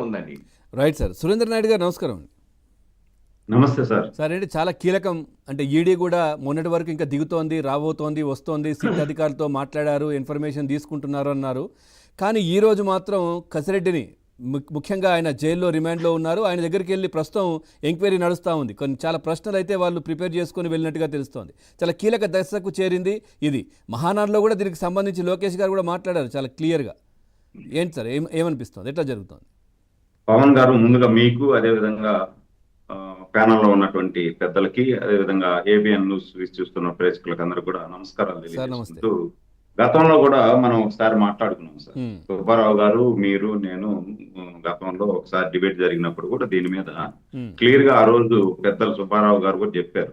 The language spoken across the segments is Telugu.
ఉందండి. Right sir. సురేంద్ర నాయుడు గారు నమస్కారం. నమస్తే సార్. సార్ ఏంటి చాలా కీలకం, అంటే ఈడీ కూడా మొన్నటి వరకు ఇంకా దిగుతోంది, రాబోతోంది, వస్తోంది, సిట్ అధికారులతో మాట్లాడారు, ఇన్ఫర్మేషన్ తీసుకుంటున్నారు అన్నారు. కానీ ఈరోజు మాత్రం కసిరెడ్డిని ముఖ్యంగా ఆయన జైల్లో రిమాండ్లో ఉన్నారు. ఆయన దగ్గరికి వెళ్ళి ప్రస్తుతం ఎంక్వైరీ నడుస్తూ ఉంది. కొన్ని చాలా ప్రశ్నలు అయితే వాళ్ళు ప్రిపేర్ చేసుకొని వెళ్ళినట్టుగా తెలుస్తోంది. చాలా కీలక దశకు చేరింది ఇది. మహానాడులో కూడా దీనికి సంబంధించి లోకేష్ గారు కూడా మాట్లాడారు చాలా క్లియర్గా. ఏంటి సార్, ఏమనిపిస్తుంది, ఎట్లా జరుగుతుంది? పవన్ గారు, ముందుగా మీకు, అదేవిధంగా ప్యానల్లో ఉన్నటువంటి పెద్దలకి, అదేవిధంగా ఏబిఎన్ న్యూస్ చూస్తున్న ప్రేక్షకులకు అందరూ కూడా నమస్కారాలు తెలియజేసుకుంటూ, గతంలో కూడా మనం ఒకసారి మాట్లాడుకున్నాం సార్. సుబ్బారావు గారు, మీరు, నేను గతంలో ఒకసారి డిబేట్ జరిగినప్పుడు కూడా దీని మీద క్లియర్ గా ఆ రోజు పెద్దలు సుబ్బారావు గారు కూడా చెప్పారు.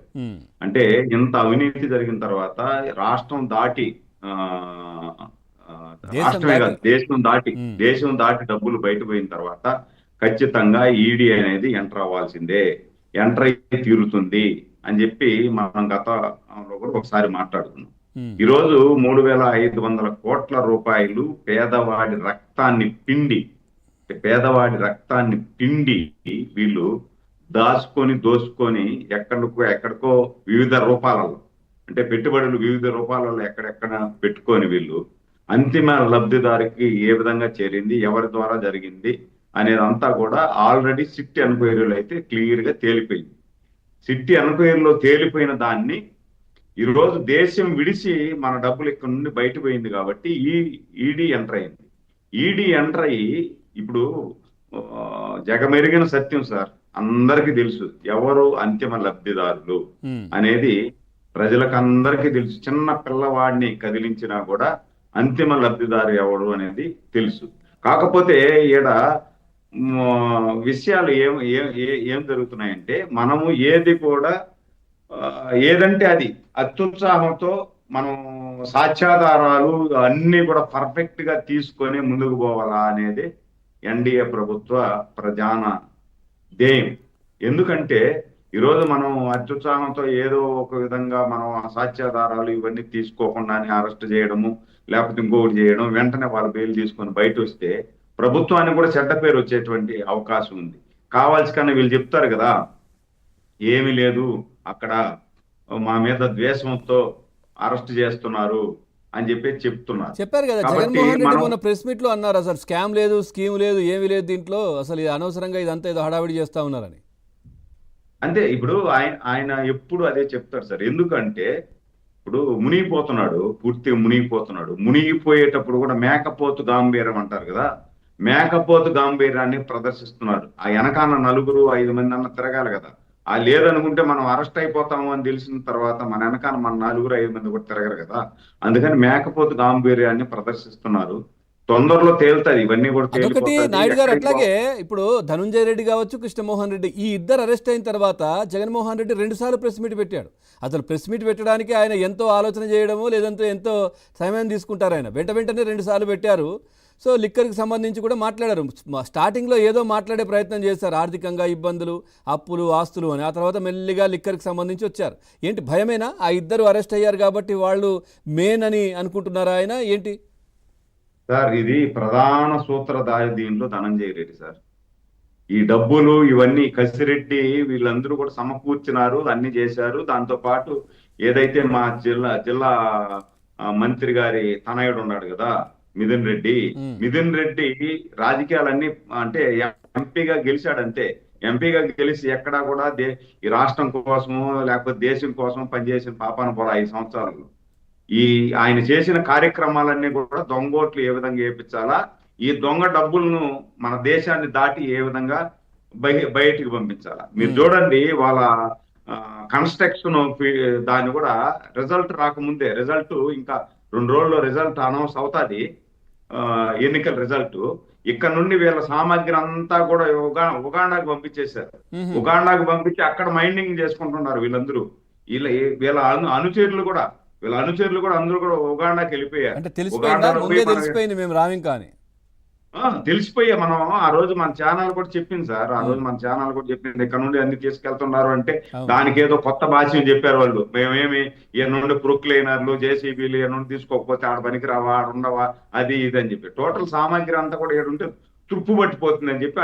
అంటే ఇంత అవినీతి జరిగిన తర్వాత రాష్ట్రం దాటి రాష్ట్రమే కాదు దేశం దాటి డబ్బులు బయటపోయిన తర్వాత ఖచ్చితంగా ఈడీ అనేది ఎంటర్ అవ్వాల్సిందే, ఎంటర్ అయి తీరుతుంది అని చెప్పి మనం గతంలో కూడా ఒకసారి మాట్లాడుకున్నాం. ఈరోజు 3,500 కోట్ల రూపాయలు పేదవాడి రక్తాన్ని పిండి వీళ్ళు దోసుకొని ఎక్కడికో వివిధ రూపాలలో, అంటే పెట్టుబడులు వివిధ రూపాలలో ఎక్కడెక్కడ పెట్టుకొని వీళ్ళు అంతిమ లబ్ధిదారికి ఏ విధంగా చేరింది, ఎవరి ద్వారా జరిగింది అనేదంతా కూడా ఆల్రెడీ సిట్ ఎంక్వైరీలో అయితే క్లియర్ గా తేలిపోయింది. సిట్ ఎంక్వైరీలో తేలిపోయిన దాన్ని ఈరోజు దేశం విడిచి మన డబ్బులు ఇక్కడ నుండి బయటపోయింది కాబట్టి ఈడీ ఎంటర్ అయింది. ఈడీ ఎంటర్ అయ్యి ఇప్పుడు జగమెరిగిన సత్యం సార్, అందరికీ తెలుసు ఎవరు అంతిమ లబ్ధిదారులు అనేది. ప్రజలకు అందరికీ తెలుసు. చిన్న పిల్లవాడిని కదిలించినా కూడా అంతిమ లబ్ధిదారు ఎవడు అనేది తెలుసు. కాకపోతే ఈడ విషయాలు ఏం జరుగుతున్నాయంటే, మనము ఏదంటే అది అత్యుత్సాహంతో మనం సాక్ష్యాధారాలు అన్ని కూడా పర్ఫెక్ట్ గా తీసుకొని ముందుకు పోవాలా అనేది ఎన్డీఏ ప్రభుత్వ ప్రధాన ధ్యేయం. ఎందుకంటే ఈరోజు మనం అత్యుత్సాహంతో ఏదో ఒక విధంగా మనం సాక్ష్యాధారాలు ఇవన్నీ తీసుకోకుండానే అరెస్ట్ చేయడము, లేకపోతే ఇంకొకటి చేయడం, వెంటనే వాళ్ళు బెయిల్ తీసుకొని బయట వస్తే ప్రభుత్వానికి కూడా చెడ్డ పేరు వచ్చేటువంటి అవకాశం ఉంది. కావాల్సి కానీ వీళ్ళు చెప్తారు కదా, ఏమీ లేదు అక్కడ మా మీద ద్వేషంతో అరెస్ట్ చేస్తున్నారు అని చెప్పారు కదా. జగన్మోహన్ రెడ్డి మొన్న ప్రెస్ మీట్ లో అన్నారు, అసలు స్కామ్ లేదు, స్కీమ్ లేదు, ఏమీ లేదు దీంట్లో, అసలు అనవసరంగా ఇదంతా ఏదో హడావిడి చేస్తా ఉన్నారని. అంతే. ఇప్పుడు ఆయన ఎప్పుడు అదే చెప్తారు సార్. ఎందుకంటే ఇప్పుడు పూర్తిగా మునిగిపోతున్నాడు. మునిగిపోయేటప్పుడు కూడా మేకపోతు గాంభీర్యం అంటారు కదా, మేకపోతు గాంభీర్యాన్ని ప్రదర్శిస్తున్నాడు. ఆ వెనకాల 4-5 మంది అన్న తిరగాలి కదా. ఆ లేదనుకుంటే మనం అరెస్ట్ అయిపోతాము అని తెలిసిన తర్వాత మన వెనకాల మన 4-5 మంది కూడా తిరగరు కదా. అందుకని మేకపోతు గాంభీర్యాన్ని ప్రదర్శిస్తున్నారు. తొందరలో తేలుతాయి ఇవన్నీ కూడా. ఒకటి నాయుడు గారు, అట్లాగే ఇప్పుడు ధనుంజయ రెడ్డి కావచ్చు, కృష్ణమోహన్ రెడ్డి, ఈ ఇద్దరు అరెస్ట్ అయిన తర్వాత జగన్మోహన్ రెడ్డి 2 సార్లు ప్రెస్ మీట్ పెట్టాడు. అసలు ప్రెస్ మీట్ పెట్టడానికి ఆయన ఎంతో ఆలోచన చేయడము, లేదంటే ఎంతో సమయం తీసుకుంటారు. ఆయన వెంటనే 2 సార్లు పెట్టారు. సో లిక్కర్కి సంబంధించి కూడా మాట్లాడారు. స్టార్టింగ్లో ఏదో మాట్లాడే ప్రయత్నం చేశారు, ఆర్థికంగా ఇబ్బందులు, అప్పులు, ఆస్తులు అని. ఆ తర్వాత మెల్లిగా లిక్కర్కి సంబంధించి వచ్చారు. ఏంటి భయమేనా? ఆ ఇద్దరు అరెస్ట్ అయ్యారు కాబట్టి వాళ్ళు మెయిన్ అని అనుకుంటున్నారా ఆయన, ఏంటి సార్? ఇది ప్రధాన సూత్రధారి దీనిలో ధనంజయ రెడ్డి సార్. ఈ డబ్బులు ఇవన్నీ కసిరెడ్డి వీళ్ళందరూ కూడా సమకూర్చినారు, అన్ని చేశారు. దాంతో పాటు ఏదైతే మా జిల్లా మంత్రి గారి తనయుడు ఉన్నాడు కదా, మిథున్ రెడ్డి రాజకీయాలన్నీ అంటే ఎంపీగా గెలిచాడంతే. ఎంపీగా గెలిచి ఎక్కడా కూడా ఈ రాష్ట్రం కోసము లేకపోతే దేశం కోసం పనిచేసిన పాపాన పోలా 5 సంవత్సరాలు. ఆయన చేసిన కార్యక్రమాలన్నీ కూడా దొంగోట్లు ఏ విధంగా వేయించాలా, ఈ దొంగ డబ్బులను మన దేశాన్ని దాటి ఏ విధంగా బయటికి పంపించాలా. మీరు చూడండి, వాళ్ళ కన్స్ట్రక్షన్ దాన్ని కూడా రిజల్ట్ రాకముందే, రిజల్ట్ ఇంకా 2 రోజుల్లో రిజల్ట్ అనౌన్స్ అవుతుంది, ఎన్నికల రిజల్ట్. ఇక్కడ నుండి వీళ్ళ సామాగ్రి అంతా కూడా ఉగాండాకు పంపించేశారు. ఉగాండాకు పంపించి అక్కడ మైండింగ్ చేసుకుంటున్నారు వీళ్ళందరూ. వీళ్ళ అనుచరులు కూడా అందరూ కూడా ఉగాండాకి వెళ్ళిపోయారు. తెలిసిపోయింది మేము రామింకా అని. తెలిసిపోయా. మనం ఆ రోజు మన ఛానల్ కూడా చెప్పింది సార్. ఇక్కడ నుండి అన్ని తీసుకెళ్తున్నారు అంటే దానికి ఏదో కొత్త భాష్యం చెప్పారు వాళ్ళు. మేమేమి ఈ నుండి ప్రొక్లైనర్లు, జేసీబీలు నుండి తీసుకోకపోతే ఆడ పనికి రావా, ఆడ ఉండవా, అది ఇది అని చెప్పి. టోటల్ సామాగ్రి అంతా కూడా ఏడుంటే తుప్పు పట్టిపోతుందని చెప్పి